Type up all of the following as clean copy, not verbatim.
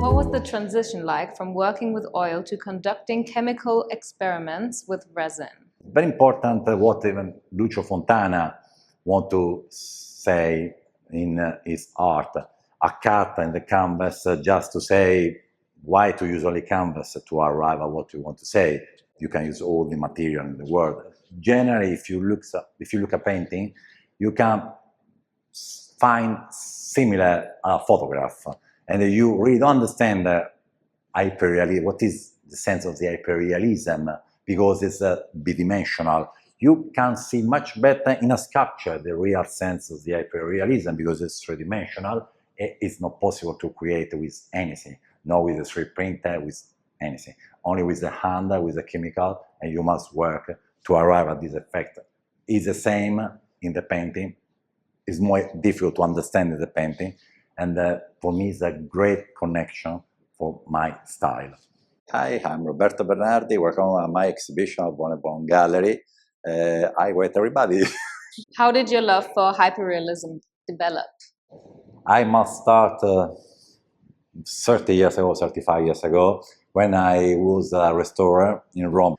What was the transition like from working with oil to conducting chemical experiments with resin? Very important what even Lucio Fontana want to say in his art. A cut in the canvas just to say why to use only canvas to arrive at what you want to say. You can use all the material in the world. Generally, if you look at painting, you can find similar photograph, and you really don't understand hyperrealism. What is the sense of the hyperrealism? Because it's bidimensional. You can see much better in a sculpture the real sense of the hyperrealism because it's three-dimensional. It's not possible to create with anything, not with a 3D printer, with anything. Only with the hand, with the chemical, and you must work to arrive at this effect. It's the same in the painting. It's more difficult to understand in the painting, and for me it's a great connection for my style. Hi, I'm Roberto Bernardi, welcome on my exhibition at Von&VON Gallery. I wait everybody. How did your love for hyperrealism develop? I must start 30 years ago, 35 years ago, when I was a restorer in Rome.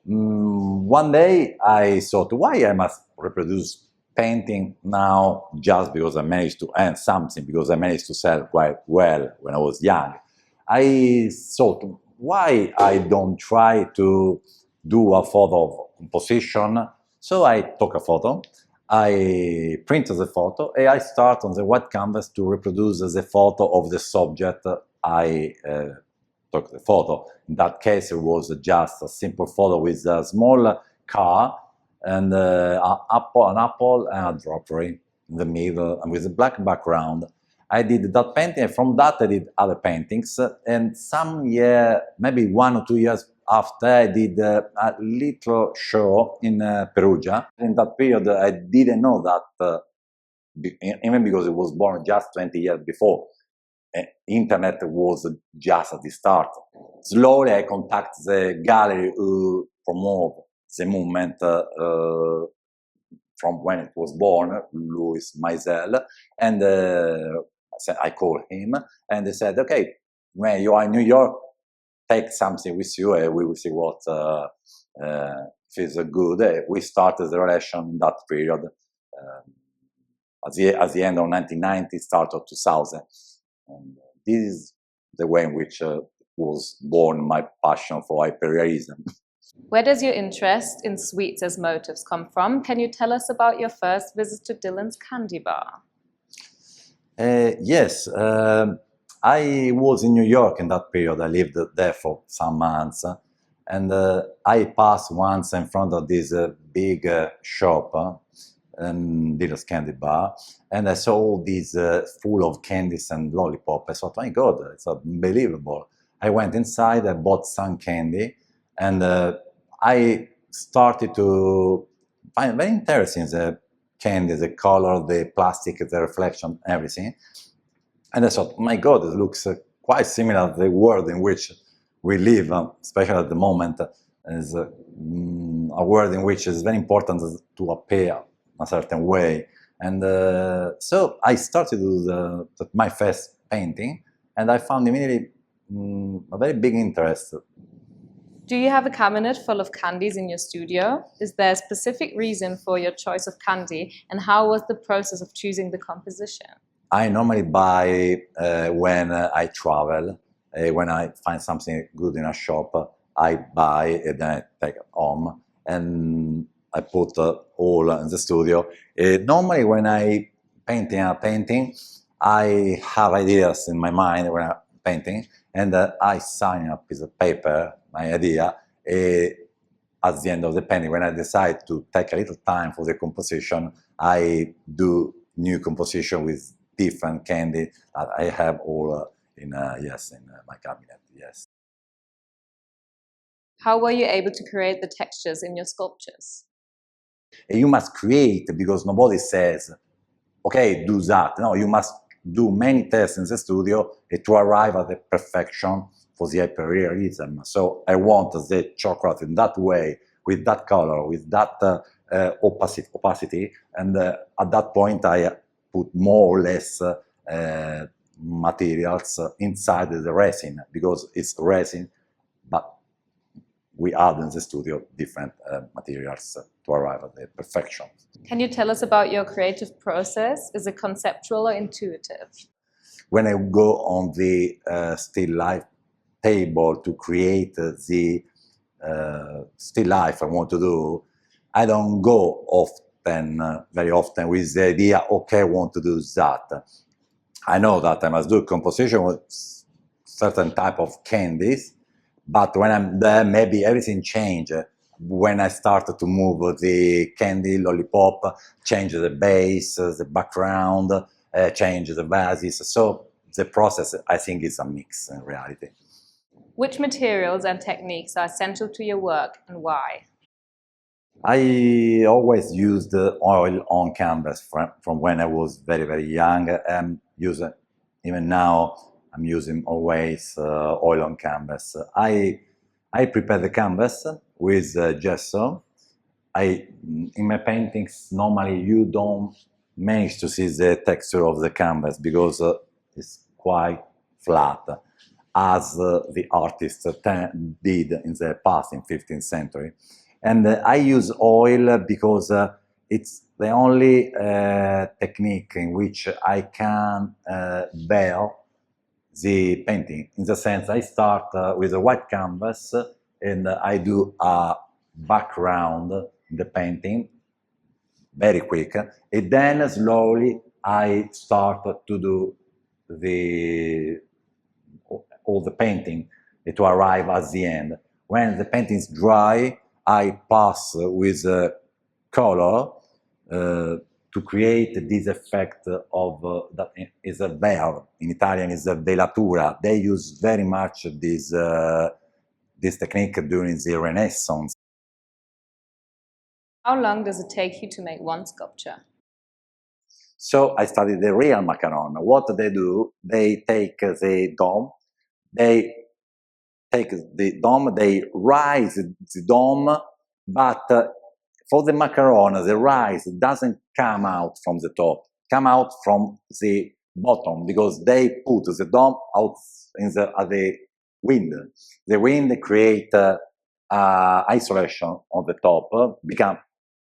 One day I thought, why I must reproduce painting now just because I managed to earn something, because I managed to sell quite well when I was young. I thought, why I don't try to do a photo of composition? So I took a photo, I printed the photo, and I start on the white canvas to reproduce the photo of the subject I took the photo. In that case, it was just a simple photo with a small car and an apple and a drapery in the middle and with a black background. I did that painting, and from that I did other paintings, and some year, maybe 1 or 2 years after, I did a little show in Perugia. In that period I didn't know that, even because it was born just 20 years before, internet was just at the start. Slowly I contacted the gallery who promote the movement from when it was born, Louis Maisel, and I called him, and they said, okay, when you are in New York, take something with you, and we will see what feels good. We started the relation in that period, at the end of 1990, start of 2000. And this is the way in which was born my passion for hyperrealism. Where does your interest in sweets as motifs come from? Can you tell us about your first visit to Dylan's Candy Bar? Yes, I was in New York in that period. I lived there for some months, and I passed once in front of this big shop, Dylan's Candy Bar, and I saw all these full of candies and lollipop. I thought, my God, it's unbelievable. I went inside, I bought some candy, and I started to find very interesting the candy, the color, the plastic, the reflection, everything. And I thought, my God, it looks quite similar to the world in which we live, especially at the moment, is a world in which it's very important to appear a certain way. And so I started with my first painting, and I found immediately a very big interest. Do you have a cabinet full of candies in your studio? Is there a specific reason for your choice of candy, and how was the process of choosing the composition? I normally buy when I travel. When I find something good in a shop, I buy and then I take it home, and I put all in the studio. Normally when I painting a painting, I have ideas in my mind when I'm painting, and I sign a piece of paper, my idea, at the end of the painting. When I decide to take a little time for the composition, I do new composition with different candy that I have all in my cabinet, yes. How were you able to create the textures in your sculptures? You must create, because nobody says, okay, do that. No, you must do many tests in the studio to arrive at the perfection for the hyperrealism. So I want the chocolate in that way, with that color, with that opacity, and at that point I put more or less materials inside the resin, because it's resin, but we add in the studio different materials to arrive at the perfection. Can you tell us about your creative process? Is it conceptual or intuitive? When I go on the still life table to create the still life I want to do, I don't go very often with the idea, okay, I want to do that. I know that I must do composition with certain type of candies, but when I'm there, maybe everything changes. When I started to move the candy, lollipop, change the base, the background, change the vases. So the process, I think, is a mix in reality. Which materials and techniques are essential to your work and why? I always used oil on canvas from when I was very, very young. Even now, I'm using always oil on canvas. I prepare the canvas with gesso. In my paintings, normally you don't manage to see the texture of the canvas because it's quite flat, as the artists did in the past, in 15th century. And I use oil because it's the only technique in which I can veil the painting. In the sense, I start with a white canvas and I do a background in the painting, very quick. And then slowly I start to do all the painting to arrive at the end. When the painting is dry, I pass with color to create this effect of that is a veil. In Italian is a velatura. They use very much this technique during the Renaissance. How long does it take you to make one sculpture? So I studied the real macaron. What they do, they take the dome, they rise the dome, but for the macaron, the rise doesn't come out from the top, come out from the bottom, because they put the dome out at the wind. The wind create isolation on the top, become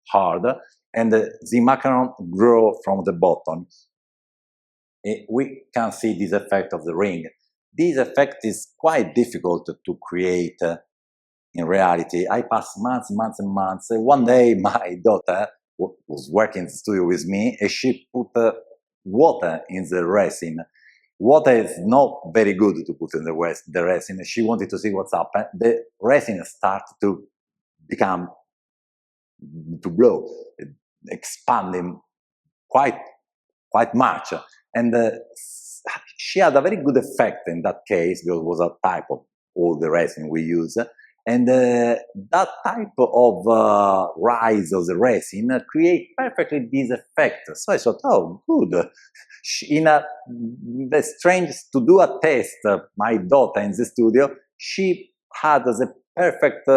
hard, and the macaron grow from the bottom. We can see this effect of the ring. This effect is quite difficult to create in reality. I passed months and months. One day my daughter was working in the studio with me and she put water in the resin. Water is not very good to put in the resin. She wanted to see what's up. The resin started to become, to blow, expanding quite much. And she had a very good effect in that case, because it was a type of all the resin we use. And that type of rise of the resin create perfectly this effect. So I thought, oh, good. The strange to do a test, my daughter in the studio, she had the perfect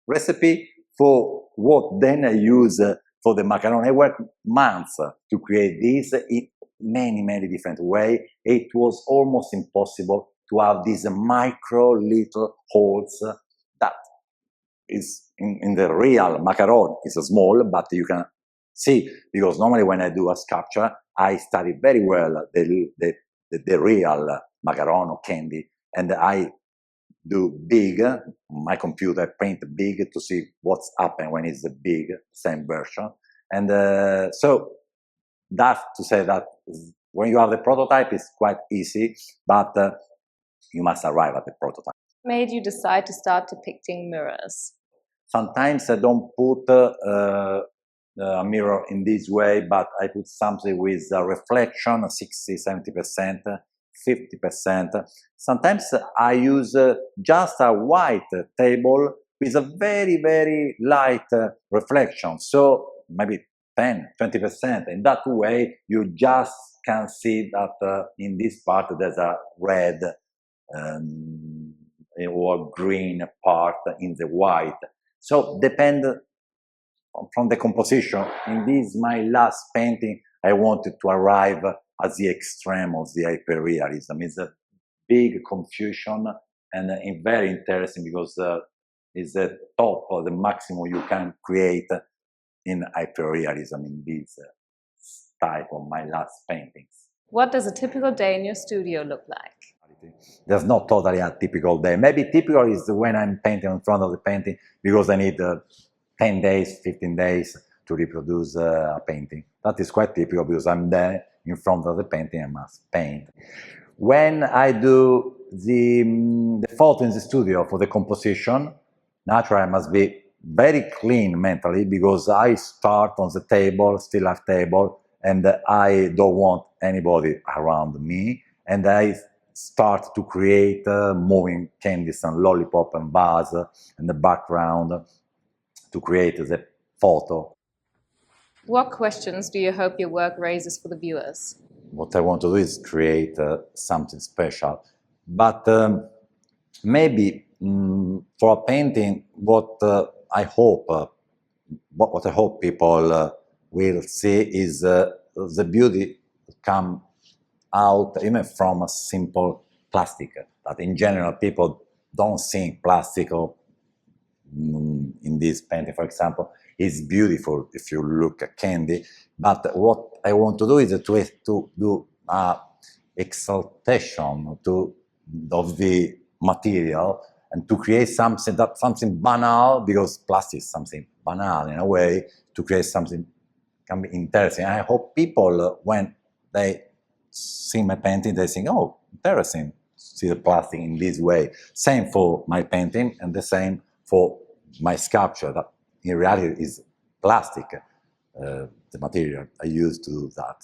recipe for what then I use for the macaron. I worked months to create this in many different ways. It was almost impossible to have these micro little holes that is in the real macaron is small, but you can see, because normally when I do a sculpture, I study very well the real macaron or candy, and I do big, my computer, I print big to see what's happened when it's the big, same version. And so that's to say that when you have the prototype, it's quite easy, but you must arrive at the prototype. What made you decide to start depicting mirrors? Sometimes I don't put a mirror in this way, but I put something with a reflection, 60, 70%, 50%. Sometimes I use just a white table with a very light reflection. So maybe 10, 20%. In that way, you just can see that in this part there's a red or green part in the white. So depend from the composition. In this, my last painting, I wanted to arrive at the extreme of the hyperrealism. It's a big confusion and very interesting because it's the top of the maximum you can create in hyperrealism in this type of my last paintings. What does a typical day in your studio look like? There's not totally a typical day. Maybe typical is when I'm painting in front of the painting because I need 10 days, 15 days to reproduce a painting. That is quite typical because I'm there in front of the painting, I must paint. When I do the photo in the studio for the composition, naturally I must be very clean mentally because I start on the table, still life table, and I don't want anybody around me, and I start to create moving candies and lollipop and vase in the background to create the photo. What questions do you hope your work raises for the viewers? What I want to do is create something special, but maybe for a painting, what I hope people will see is the beauty come out even from a simple plastic. That in general people don't think plastic or in this painting, for example, is beautiful if you look at candy. But what I want to do is to do exaltation of the material and to create something banal, because plastic is something banal in a way, to create something can be interesting. I hope people, when they see my painting, they think, oh, interesting, see the plastic in this way. Same for my painting and the same for my sculpture, that in reality is plastic, the material I use to do that.